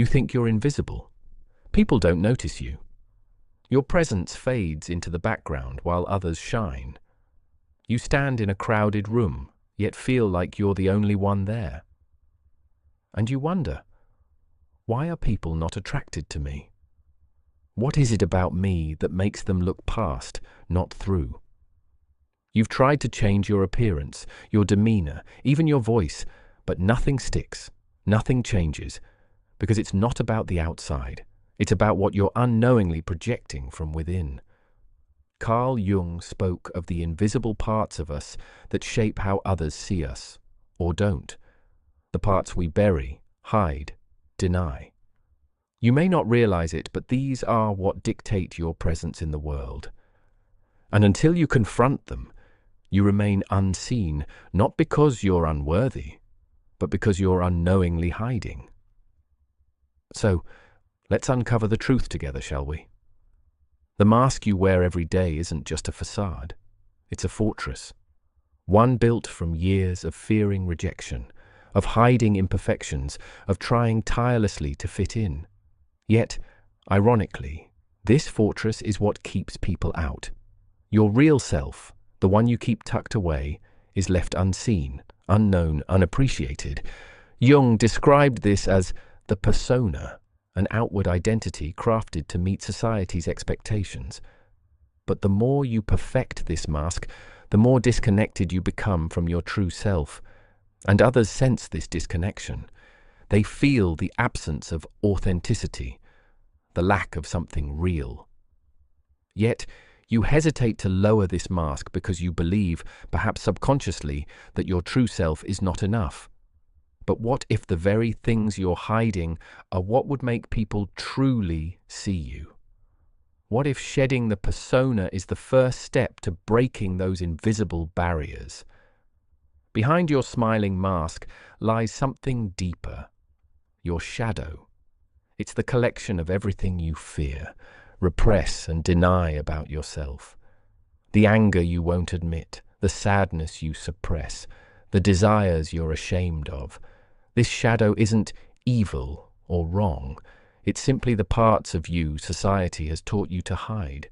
You think you're invisible. People don't notice you. Your presence fades into the background while others shine. You stand in a crowded room, yet feel like you're the only one there. And you wonder, why are people not attracted to me? What is it about me that makes them look past, not through? You've tried to change your appearance, your demeanor, even your voice, but nothing sticks, nothing changes, because it's not about the outside. It's about what you're unknowingly projecting from within. Carl Jung spoke of the invisible parts of us that shape how others see us, or don't. The parts we bury, hide, deny. You may not realize it, but these are what dictate your presence in the world. And until you confront them, you remain unseen, not because you're unworthy, but because you're unknowingly hiding. So, let's uncover the truth together, shall we? The mask you wear every day isn't just a facade. It's a fortress. One built from years of fearing rejection, of hiding imperfections, of trying tirelessly to fit in. Yet, ironically, this fortress is what keeps people out. Your real self, the one you keep tucked away, is left unseen, unknown, unappreciated. Jung described this as the persona, an outward identity crafted to meet society's expectations. But the more you perfect this mask, the more disconnected you become from your true self. And others sense this disconnection. They feel the absence of authenticity, the lack of something real. Yet, you hesitate to lower this mask because you believe, perhaps subconsciously, that your true self is not enough. But what if the very things you're hiding are what would make people truly see you? What if shedding the persona is the first step to breaking those invisible barriers? Behind your smiling mask lies something deeper, your shadow. It's the collection of everything you fear, repress and deny about yourself. The anger you won't admit, the sadness you suppress, the desires you're ashamed of. This shadow isn't evil or wrong. It's simply the parts of you society has taught you to hide.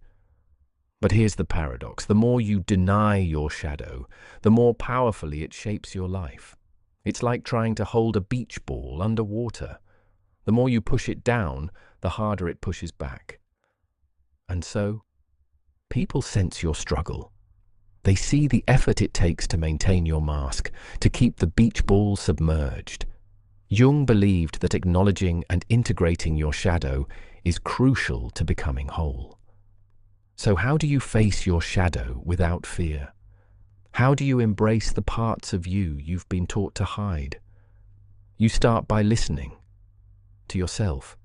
But here's the paradox. The more you deny your shadow, the more powerfully it shapes your life. It's like trying to hold a beach ball underwater. The more you push it down, the harder it pushes back. And so, people sense your struggle. They see the effort it takes to maintain your mask, to keep the beach ball submerged. Jung believed that acknowledging and integrating your shadow is crucial to becoming whole. So how do you face your shadow without fear? How do you embrace the parts of you you've been taught to hide? You start by listening to yourself.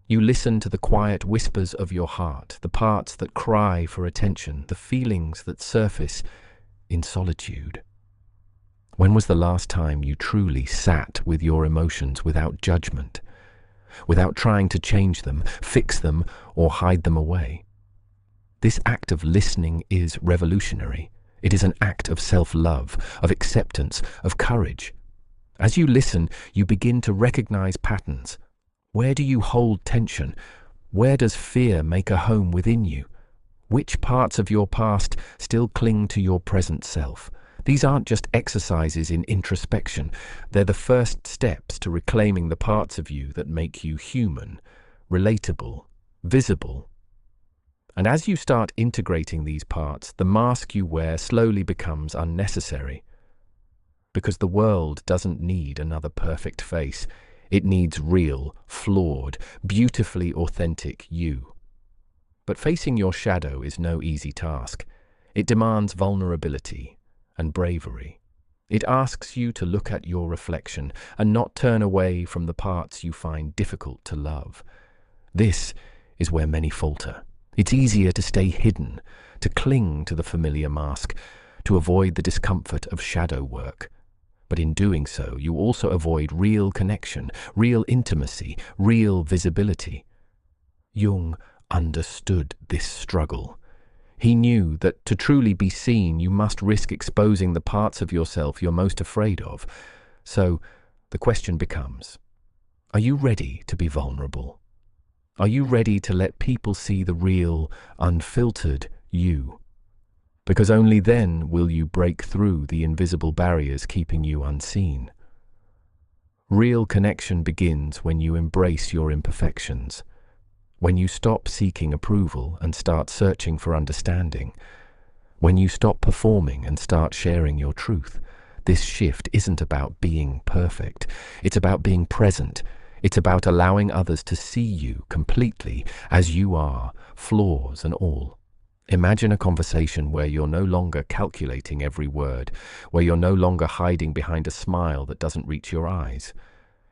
You listen to the quiet whispers of your heart, the parts that cry for attention, the feelings that surface in solitude. When was the last time you truly sat with your emotions without judgment, without trying to change them, fix them, or hide them away? This act of listening is revolutionary. It is an act of self-love, of acceptance, of courage. As you listen, you begin to recognize patterns. Where do you hold tension? Where does fear make a home within you? Which parts of your past still cling to your present self? These aren't just exercises in introspection. They're the first steps to reclaiming the parts of you that make you human, relatable, visible. And as you start integrating these parts, the mask you wear slowly becomes unnecessary. Because the world doesn't need another perfect face. It needs real, flawed, beautifully authentic you. But facing your shadow is no easy task. It demands vulnerability and bravery. It asks you to look at your reflection and not turn away from the parts you find difficult to love. This is where many falter. It's easier to stay hidden, to cling to the familiar mask, to avoid the discomfort of shadow work. But in doing so, you also avoid real connection, real intimacy, real visibility. Jung understood this struggle. He knew that to truly be seen, you must risk exposing the parts of yourself you're most afraid of. So, the question becomes, Are you ready to be vulnerable? Are you ready to let people see the real, unfiltered you? Because only then will you break through the invisible barriers keeping you unseen. Real connection begins when you embrace your imperfections, when you stop seeking approval and start searching for understanding, when you stop performing and start sharing your truth. This shift isn't about being perfect. It's about being present. It's about allowing others to see you completely as you are, flaws and all. Imagine a conversation where you're no longer calculating every word, where you're no longer hiding behind a smile that doesn't reach your eyes.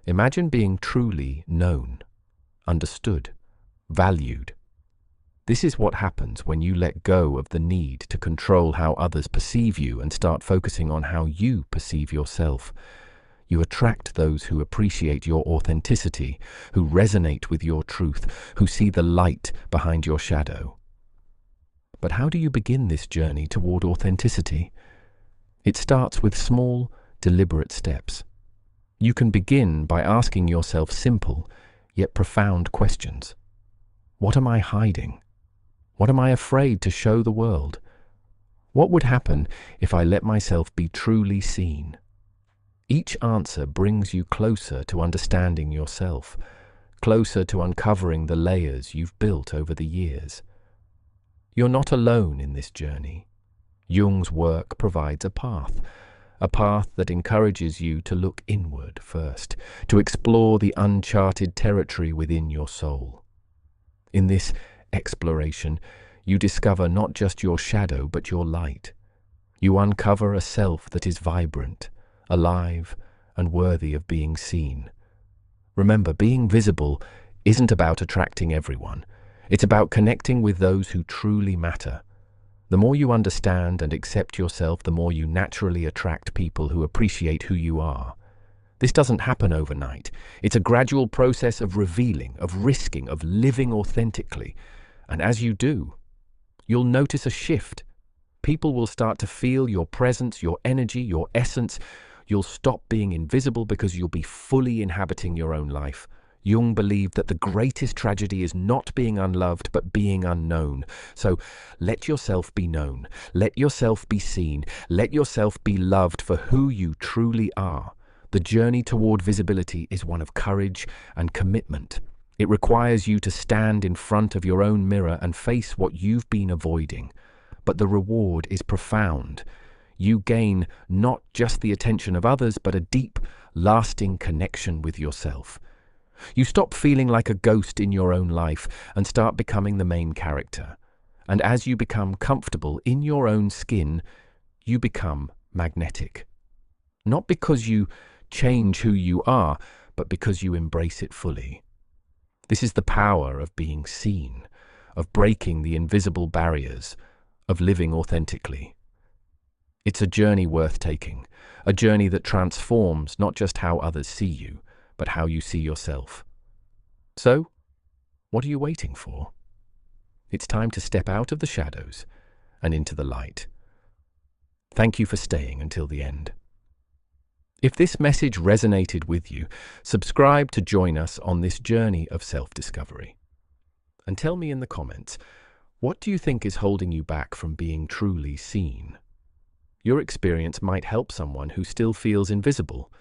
Imagine being truly known, understood, valued. This is what happens when you let go of the need to control how others perceive you and start focusing on how you perceive yourself. You attract those who appreciate your authenticity, who resonate with your truth, who see the light behind your shadow. But how do you begin this journey toward authenticity? It starts with small, deliberate steps. You can begin by asking yourself simple, yet profound questions. What am I hiding? What am I afraid to show the world? What would happen if I let myself be truly seen? Each answer brings you closer to understanding yourself, closer to uncovering the layers you've built over the years. You're not alone in this journey. Jung's work provides a path that encourages you to look inward first, to explore the uncharted territory within your soul. In this exploration, you discover not just your shadow, but your light. You uncover a self that is vibrant, alive, and worthy of being seen. Remember, being visible isn't about attracting everyone. It's about connecting with those who truly matter. The more you understand and accept yourself, the more you naturally attract people who appreciate who you are. This doesn't happen overnight. It's a gradual process of revealing, of risking, of living authentically. And as you do, you'll notice a shift. People will start to feel your presence, your energy, your essence. You'll stop being invisible because you'll be fully inhabiting your own life. Jung believed that the greatest tragedy is not being unloved, but being unknown. So let yourself be known. Let yourself be seen. Let yourself be loved for who you truly are. The journey toward visibility is one of courage and commitment. It requires you to stand in front of your own mirror and face what you've been avoiding. But the reward is profound. You gain not just the attention of others, but a deep, lasting connection with yourself. You stop feeling like a ghost in your own life and start becoming the main character. And as you become comfortable in your own skin, you become magnetic. Not because you change who you are, but because you embrace it fully. This is the power of being seen, of breaking the invisible barriers, of living authentically. It's a journey worth taking, a journey that transforms not just how others see you, but how you see yourself. So, what are you waiting for? It's time to step out of the shadows and into the light. Thank you for staying until the end. If this message resonated with you, subscribe to join us on this journey of self-discovery. And tell me in the comments, what do you think is holding you back from being truly seen? Your experience might help someone who still feels invisible.